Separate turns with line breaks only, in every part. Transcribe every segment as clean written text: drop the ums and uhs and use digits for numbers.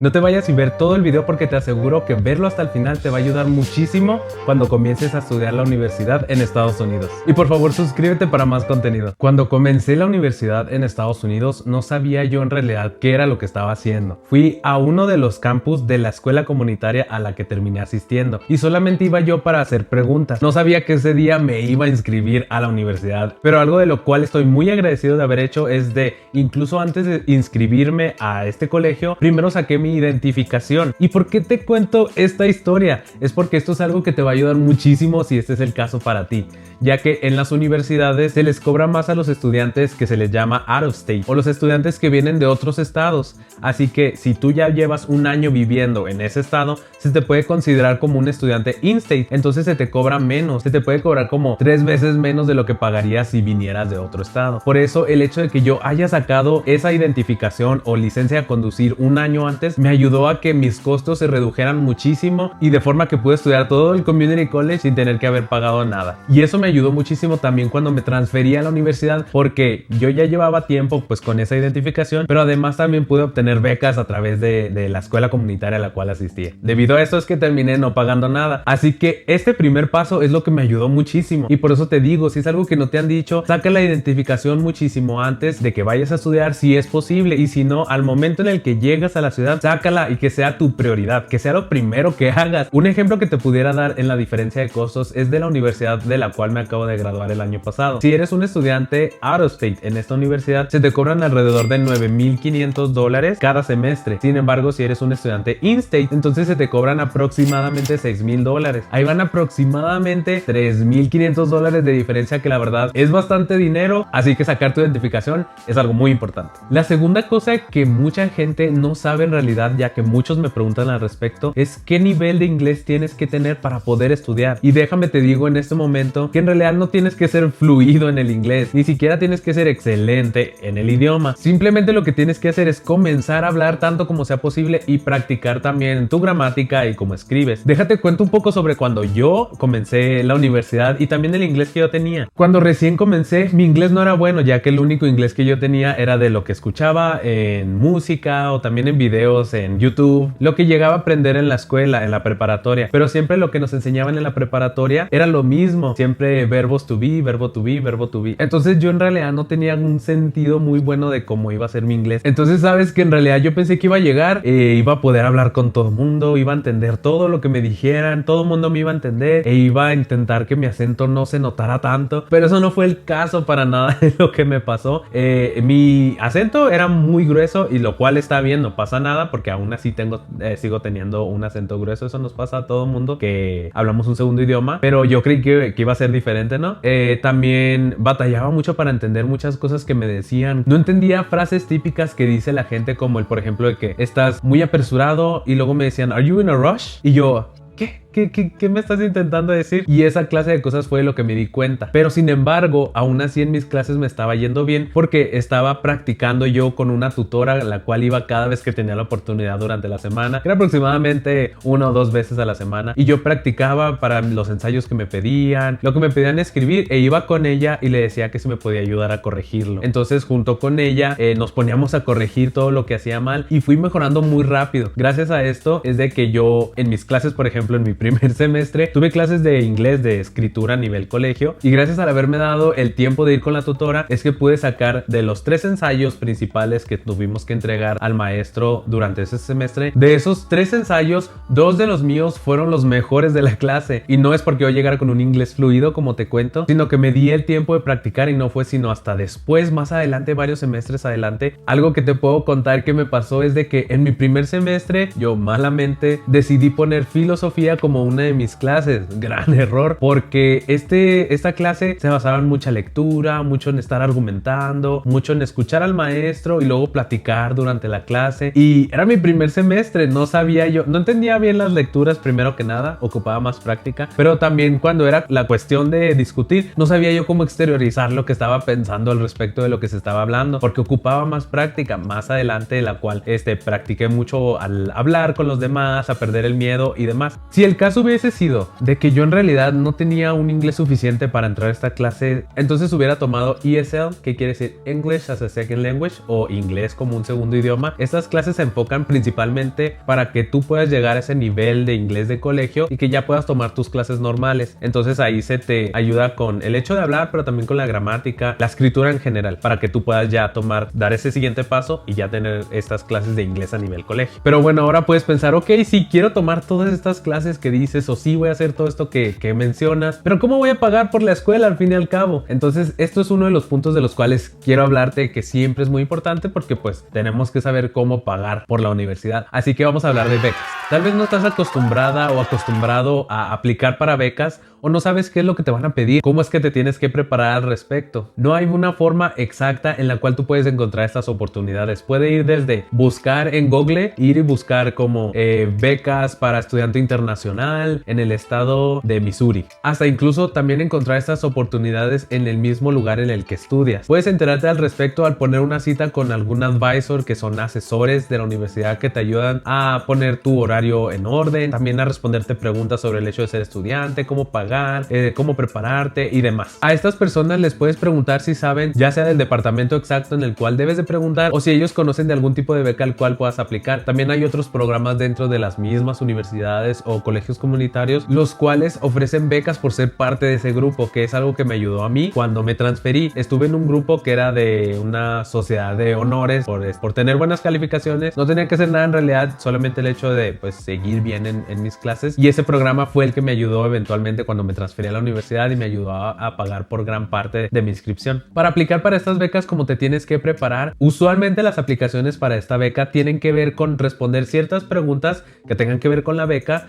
No te vayas sin ver todo el video porque te aseguro que verlo hasta el final te va a ayudar muchísimo cuando comiences a estudiar la universidad en Estados Unidos. Y por favor suscríbete para más contenido. Cuando comencé la universidad en Estados Unidos no sabía yo en realidad qué era lo que estaba haciendo. Fui a uno de los campus de la escuela comunitaria a la que terminé asistiendo y solamente iba yo para hacer preguntas. No sabía que ese día me iba a inscribir a la universidad, pero algo de lo cual estoy muy agradecido de haber hecho es de, incluso antes de inscribirme a este colegio, primero saqué mi identificación. ¿Y por qué te cuento esta historia? Es porque esto es algo que te va a ayudar muchísimo si este es el caso para ti, ya que en las universidades se les cobra más a los estudiantes que se les llama out of state o los estudiantes que vienen de otros estados. Así que si tú ya llevas un año viviendo en ese estado, se te puede considerar como un estudiante in-state, entonces se te cobra menos, se te puede cobrar como 3 veces menos de lo que pagarías si vinieras de otro estado. Por eso el hecho de que yo haya sacado esa identificación o licencia a conducir un año antes me ayudó a que mis costos se redujeran muchísimo y de forma que pude estudiar todo el community college sin tener que haber pagado nada. Y eso me ayudó muchísimo también cuando me transferí a la universidad, porque yo ya llevaba tiempo pues con esa identificación, pero además también pude obtener becas a través de la escuela comunitaria a la cual asistía. Debido a esto es que terminé no pagando nada. Así que este primer paso es lo que me ayudó muchísimo, y por eso te digo, si es algo que no te han dicho, saca la identificación muchísimo antes de que vayas a estudiar si es posible, y si no, al momento en el que llegas a la ciudad, sácala y que sea tu prioridad, que sea lo primero que hagas. Un ejemplo que te pudiera dar en la diferencia de costos es de la universidad de la cual me acabo de graduar el año pasado. Si eres un estudiante out of state en esta universidad, se te cobran alrededor de $9,500 cada semestre. Sin embargo, si eres un estudiante in-state, entonces se te cobran aproximadamente $6,000. Ahí van aproximadamente $3,500 de diferencia, que la verdad es bastante dinero, así que sacar tu identificación es algo muy importante. La segunda cosa que mucha gente no sabe en realidad, ya que muchos me preguntan al respecto, es qué nivel de inglés tienes que tener para poder estudiar. Y déjame te digo en este momento que en realidad no tienes que ser fluido en el inglés, ni siquiera tienes que ser excelente en el idioma. Simplemente lo que tienes que hacer es comenzar a hablar tanto como sea posible y practicar también tu gramática y cómo escribes. Déjate cuento un poco sobre cuando yo comencé la universidad y también el inglés que yo tenía. Cuando recién comencé, mi inglés no era bueno, ya que el único inglés que yo tenía era de lo que escuchaba en música o también en videos en YouTube, lo que llegaba a aprender en la escuela, en la preparatoria, pero siempre lo que nos enseñaban en la preparatoria era lo mismo, siempre verbos to be, verbo to be, verbo to be. Entonces yo en realidad no tenía un sentido muy bueno de cómo iba a ser mi inglés. Entonces sabes que en realidad yo pensé que iba a llegar, iba a poder hablar con todo el mundo, iba a entender todo lo que me dijeran, todo el mundo me iba a entender e iba a intentar que mi acento no se notara tanto, pero eso no fue el caso para nada de lo que me pasó. Mi acento era muy grueso, y lo cual está bien, no pasa nada, porque aún así sigo teniendo un acento grueso. Eso nos pasa a todo el mundo que hablamos un segundo idioma, pero yo creí que iba a ser diferente, ¿no? También batallaba mucho para entender muchas cosas que me decían. No entendía frases típicas que dice la gente, como el, por ejemplo, de que estás muy apresurado, y luego me decían, ¿Are you in a rush? Y yo, ¿Qué me estás intentando decir? Y esa clase de cosas fue lo que me di cuenta. Pero sin embargo, aún así en mis clases me estaba yendo bien, porque estaba practicando yo con una tutora, la cual iba cada vez que tenía la oportunidad durante la semana. Era aproximadamente 1 o 2 veces a la semana, y yo practicaba para los ensayos que me pedían, lo que me pedían escribir, e iba con ella y le decía que si me podía ayudar a corregirlo. Entonces junto con ella nos poníamos a corregir todo lo que hacía mal, y fui mejorando muy rápido. Gracias a esto es de que yo en mis clases, por ejemplo en mi primer semestre, tuve clases de inglés de escritura a nivel colegio, y gracias al haberme dado el tiempo de ir con la tutora es que pude sacar de los 3 ensayos principales que tuvimos que entregar al maestro durante ese semestre. De esos 3 ensayos, 2 de los míos fueron los mejores de la clase, y no es porque yo llegara con un inglés fluido como te cuento, sino que me di el tiempo de practicar, y no fue sino hasta después, más adelante, varios semestres adelante. Algo que te puedo contar que me pasó es de que en mi primer semestre yo malamente decidí poner filosofía como una de mis clases. Gran error, porque esta clase se basaba en mucha lectura, mucho en estar argumentando, mucho en escuchar al maestro y luego platicar durante la clase. Y era mi primer semestre, no sabía yo, no entendía bien las lecturas, primero que nada, ocupaba más práctica, pero también cuando era la cuestión de discutir, no sabía yo cómo exteriorizar lo que estaba pensando al respecto de lo que se estaba hablando, porque ocupaba más práctica. Más adelante, la cual practiqué mucho al hablar con los demás, a perder el miedo y demás. Si el caso hubiese sido de que yo en realidad no tenía un inglés suficiente para entrar a esta clase, entonces hubiera tomado ESL, que quiere decir English as a Second Language, o inglés como un segundo idioma. Estas clases se enfocan principalmente para que tú puedas llegar a ese nivel de inglés de colegio y que ya puedas tomar tus clases normales. Entonces ahí se te ayuda con el hecho de hablar, pero también con la gramática, la escritura en general, para que tú puedas ya dar ese siguiente paso y ya tener estas clases de inglés a nivel colegio. Pero bueno, ahora puedes pensar, ok, si quiero tomar todas estas clases que dices, o sí voy a hacer todo esto que mencionas, pero ¿cómo voy a pagar por la escuela al fin y al cabo? Entonces esto es uno de los puntos de los cuales quiero hablarte, que siempre es muy importante, porque pues tenemos que saber cómo pagar por la universidad. Así que vamos a hablar de becas. Tal vez no estás acostumbrada o acostumbrado a aplicar para becas, o no sabes qué es lo que te van a pedir, cómo es que te tienes que preparar al respecto. No hay una forma exacta en la cual tú puedes encontrar estas oportunidades. Puede ir desde buscar en Google, ir y buscar como becas para estudiante internacional en el estado de Missouri, hasta incluso también encontrar estas oportunidades en el mismo lugar en el que estudias. Puedes enterarte al respecto al poner una cita con algún advisor, que son asesores de la universidad que te ayudan a poner tu horario en orden, también a responderte preguntas sobre el hecho de ser estudiante, cómo pagar, cómo prepararte y demás. A estas personas les puedes preguntar si saben, ya sea del departamento exacto en el cual debes de preguntar, o si ellos conocen de algún tipo de beca al cual puedas aplicar. También hay otros programas dentro de las mismas universidades o colegios comunitarios, los cuales ofrecen becas por ser parte de ese grupo, que es algo que me ayudó a mí cuando me transferí. Estuve en un grupo que era de una sociedad de honores por tener buenas calificaciones. No tenía que hacer nada en realidad, solamente el hecho de pues seguir bien en mis clases, y ese programa fue el que me ayudó eventualmente cuando me transferí a la universidad y me ayudó a pagar por gran parte de mi inscripción. Para aplicar para estas becas, como te tienes que preparar, usualmente las aplicaciones para esta beca tienen que ver con responder ciertas preguntas que tengan que ver con la beca,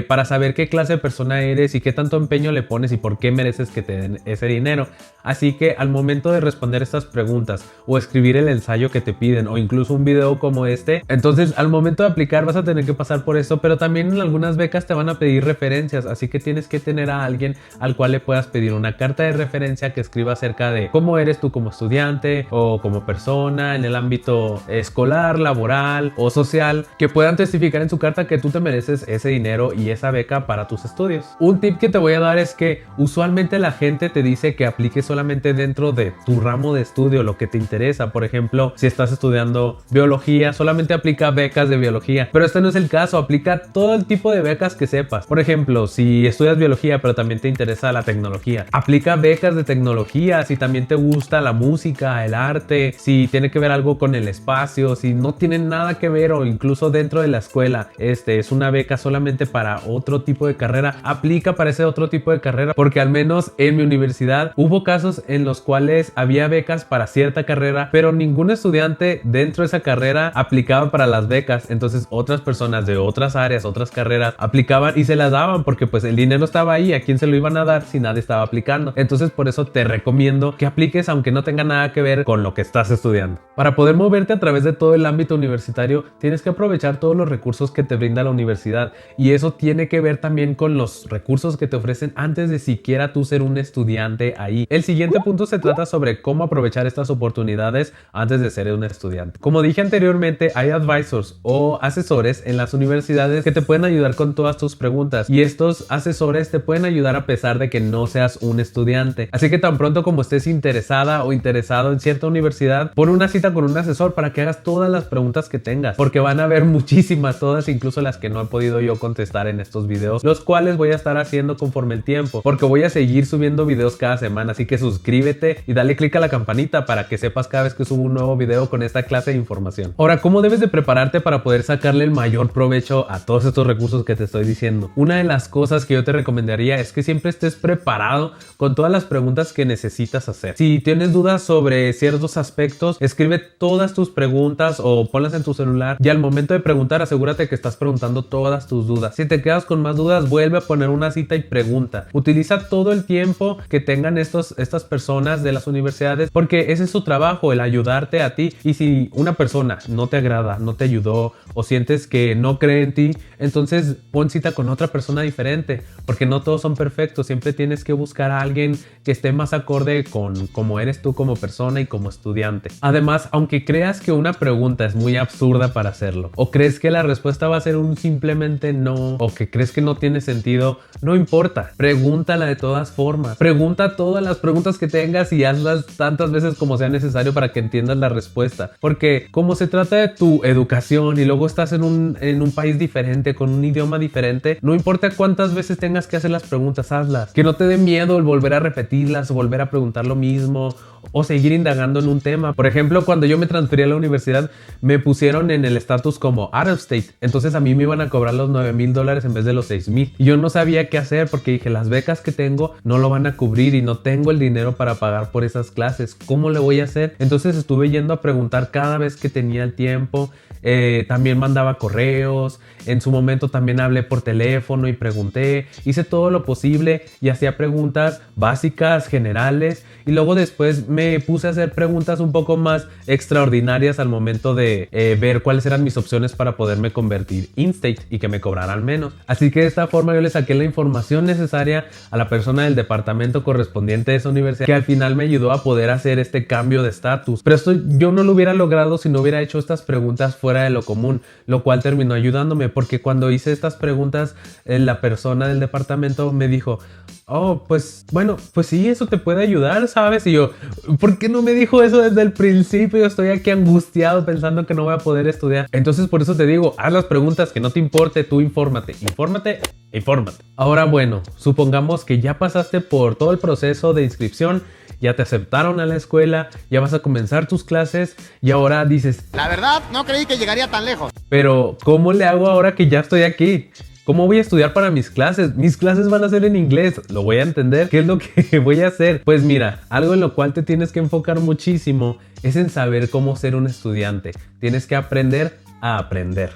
para saber qué clase de persona eres y qué tanto empeño le pones y por qué mereces que te den ese dinero. Así que al momento de responder estas preguntas o escribir el ensayo que te piden, o incluso un video como este, entonces al momento de aplicar vas a tener que pasar por eso. Pero también en algunas becas te van a pedir referencias, así que tienes que tener a alguien al cual le puedas pedir una carta de referencia que escriba acerca de cómo eres tú como estudiante o como persona en el ámbito escolar, laboral o social, que puedan testificar en su carta que tú te mereces ese dinero y esa beca para tus estudios. Un tip que te voy a dar es que usualmente la gente te dice que apliques solamente dentro de tu ramo de estudio, lo que te interesa. Por ejemplo, si estás estudiando biología, solamente aplica becas de biología, pero este no es el caso. Aplica todo el tipo de becas que sepas. Por ejemplo, si estudias biología pero también te interesa la tecnología, aplica becas de tecnología. Si también te gusta la música, el arte, si tiene que ver algo con el espacio, si no tiene nada que ver, o incluso dentro de la escuela es una beca solamente para otro tipo de carrera, aplica para ese otro tipo de carrera, porque al menos en mi universidad hubo casos en los cuales había becas para cierta carrera, pero ningún estudiante dentro de esa carrera aplicaba para las becas. Entonces otras personas de otras áreas, otras carreras, aplicaban y se las daban, porque pues el dinero estaba ahí. ¿A quién se lo iban a dar si nadie estaba aplicando? Entonces por eso te recomiendo que apliques aunque no tenga nada que ver con lo que estás estudiando. Para poder moverte a través de todo el ámbito universitario, tienes que aprovechar todos los recursos que te brinda la universidad, y eso tiene que ver también con los recursos que te ofrecen antes de siquiera tú ser un estudiante ahí. El siguiente punto se trata sobre cómo aprovechar estas oportunidades antes de ser un estudiante. Como dije anteriormente, hay advisors o asesores en las universidades que te pueden ayudar con todas tus preguntas, y estos asesores te pueden ayudar a pesar de que no seas un estudiante. Así que tan pronto como estés interesada o interesado en cierta universidad, pon una cita con un asesor para que hagas todas las preguntas que tengas, porque van a haber muchísimas, todas, incluso las que no he podido yo contestar en estos videos, los cuales voy a estar haciendo conforme el tiempo, porque voy a seguir subiendo videos cada semana. Así que suscríbete y dale click a la campanita para que sepas cada vez que subo un nuevo video con esta clase de información. Ahora, ¿cómo debes de prepararte para poder sacarle el mayor provecho a todos estos recursos que te estoy diciendo? Una de las cosas que yo te recomendaría es que siempre estés preparado con todas las preguntas que necesitas hacer. Si tienes dudas sobre ciertos aspectos, escribe todas tus preguntas o ponlas en tu celular, y al momento de preguntar asegúrate que estás preguntando todas tus dudas. Si te quedas con más dudas, vuelve a poner una cita y pregunta. Utiliza todo el tiempo que tengan estas personas de las universidades, porque ese es su trabajo, el ayudarte a ti. Y si una persona no te agrada, no te ayudó, o sientes que no cree en ti, entonces pon cita con otra persona diferente, porque no todos son perfectos. Siempre tienes que buscar a alguien que esté más acorde con cómo eres tú como persona y como estudiante. Además, aunque creas que una pregunta es muy absurda para hacerlo, o crees que la respuesta va a ser un simplemente no, o que crees que no tiene sentido, no importa, pregúntala de todas formas. Pregunta todas las preguntas que tengas y hazlas tantas veces como sea necesario para que entiendas la respuesta, porque como se trata de tu educación y luego estás en un país diferente, con un idioma diferente, no importa cuántas veces tengas que hacer las preguntas, hazlas. Que no te dé miedo el volver a repetirlas o volver a preguntar lo mismo o seguir indagando en un tema. Por ejemplo, cuando yo me transferí a la universidad, me pusieron en el estatus como out of state, entonces a mí me iban a cobrar los $9,000 en vez de los $6,000, y yo no sabía qué hacer porque dije, las becas que tengo no lo van a cubrir y no tengo el dinero para pagar por esas clases, ¿cómo le voy a hacer? Entonces estuve yendo a preguntar cada vez que tenía el tiempo. También mandaba correos, en su momento también hablé por teléfono y pregunté, hice todo lo posible y hacía preguntas básicas, generales, y luego después me puse a hacer preguntas un poco más extraordinarias al momento de ver cuáles eran mis opciones para poderme convertir in-state y que me cobraran menos. Así que de esta forma yo le saqué la información necesaria a la persona del departamento correspondiente de esa universidad, que al final me ayudó a poder hacer este cambio de estatus. Pero esto yo no lo hubiera logrado si no hubiera hecho estas preguntas fuera de lo común, lo cual terminó ayudándome, porque cuando hice estas preguntas, la persona del departamento me dijo, oh, pues bueno, pues sí, eso te puede ayudar, ¿sabes? Y yo, ¿por qué no me dijo eso desde el principio? Yo estoy aquí angustiado pensando que no voy a poder estudiar. Entonces por eso te digo, haz las preguntas, que no te importe, tú infórmate. Ahora bueno, supongamos que ya pasaste por todo el proceso de inscripción, ya te aceptaron a la escuela, ya vas a comenzar tus clases y ahora dices,
la verdad, no creí que llegaría tan lejos.
Pero ¿cómo le hago ahora que ya estoy aquí? ¿Cómo voy a estudiar para mis clases? Mis clases van a ser en inglés, ¿lo voy a entender? ¿Qué es lo que voy a hacer? Pues mira, algo en lo cual te tienes que enfocar muchísimo es en saber cómo ser un estudiante. Tienes que aprender a aprender.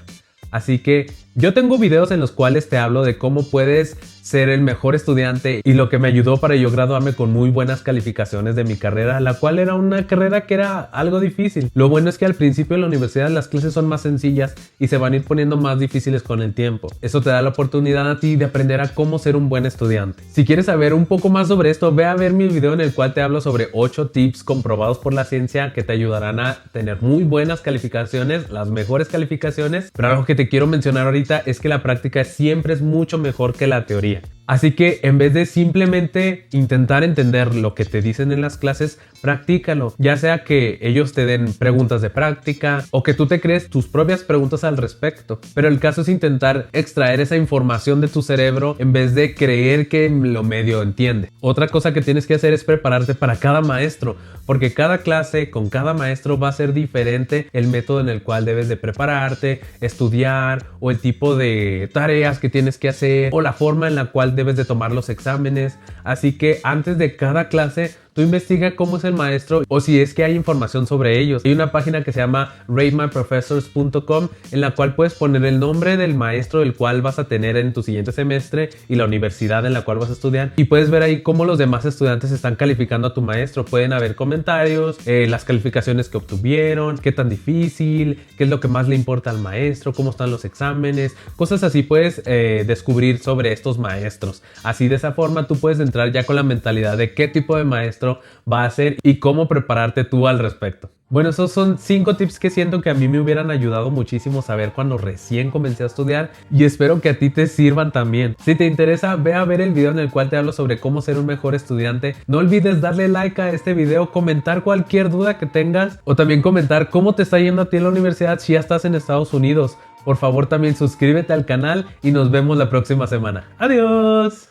Así que yo tengo videos en los cuales te hablo de cómo puedes ser el mejor estudiante y lo que me ayudó para yo graduarme con muy buenas calificaciones de mi carrera, la cual era una carrera que era algo difícil. Lo bueno es que al principio de la universidad las clases son más sencillas y se van a ir poniendo más difíciles con el tiempo. Eso te da la oportunidad a ti de aprender a cómo ser un buen estudiante. Si quieres saber un poco más sobre esto, ve a ver mi video en el cual te hablo sobre 8 tips comprobados por la ciencia que te ayudarán a tener muy buenas calificaciones, las mejores calificaciones. Pero algo que te quiero mencionar ahorita es que la práctica siempre es mucho mejor que la teoría. Así que en vez de simplemente intentar entender lo que te dicen en las clases, practícalo. Ya sea que ellos te den preguntas de práctica o que tú te crees tus propias preguntas al respecto. Pero el caso es intentar extraer esa información de tu cerebro en vez de creer que lo medio entiende. Otra cosa que tienes que hacer es prepararte para cada maestro, porque cada clase con cada maestro va a ser diferente el método en el cual debes de prepararte, estudiar, o el tipo de tareas que tienes que hacer, o la forma en la cual debes de tomar los exámenes. Así que antes de cada clase tú investiga cómo es el maestro o si es que hay información sobre ellos. Hay una página que se llama ratemyprofessors.com en la cual puedes poner el nombre del maestro del cual vas a tener en tu siguiente semestre y la universidad en la cual vas a estudiar, y puedes ver ahí cómo los demás estudiantes están calificando a tu maestro. Pueden haber comentarios, las calificaciones que obtuvieron, qué tan difícil, qué es lo que más le importa al maestro, cómo están los exámenes, cosas así puedes descubrir sobre estos maestros. Así de esa forma tú puedes entrar ya con la mentalidad de qué tipo de maestro va a ser y cómo prepararte tú al respecto. Bueno, esos son 5 tips que siento que a mí me hubieran ayudado muchísimo saber cuando recién comencé a estudiar, y espero que a ti te sirvan también. Si te interesa, ve a ver el video en el cual te hablo sobre cómo ser un mejor estudiante. No olvides darle like a este video, comentar cualquier duda que tengas, o también comentar cómo te está yendo a ti en la universidad si ya estás en Estados Unidos. Por favor, también suscríbete al canal y nos vemos la próxima semana. ¡Adiós!